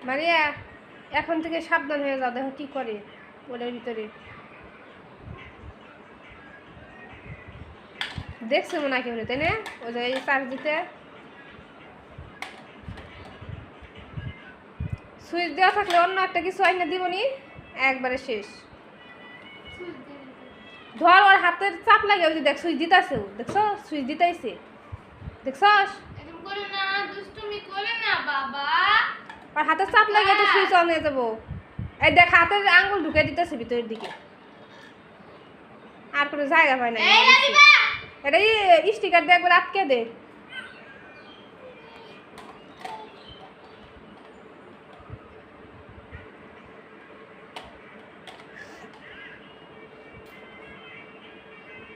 মারিয়া এখন থেকে সাবধান হয়ে যাও, দেখো কি করে ওদের ভিতরে। দেখছো মনে হয় কেউ, তাই না? ওই যে চার্জ দিতে সুইচ দেওয়া থাকলে অন্য একটা কিছু আইনা দিবনি, একবারে শেষ। ধর ওর হাতের চাপ লাগে, ওই যে দেখ সুইচ দিতেছে, দেখছো সুইচ দিতেছে, দেখছস? আর হাতের চাপ লাগে তো সুইচ অন হয়ে যাবো। এই দেখ হাতের আঙ্গুল ঢুকে দিতেছে ভিতরের দিকে, আর কোনো জায়গা পায় না। এটা স্টিকার দিয়ে একবার আটকে দে।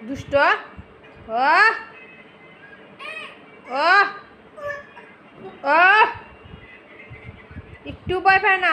দুষ্ট ও ও ও একটু ভয় পায় না।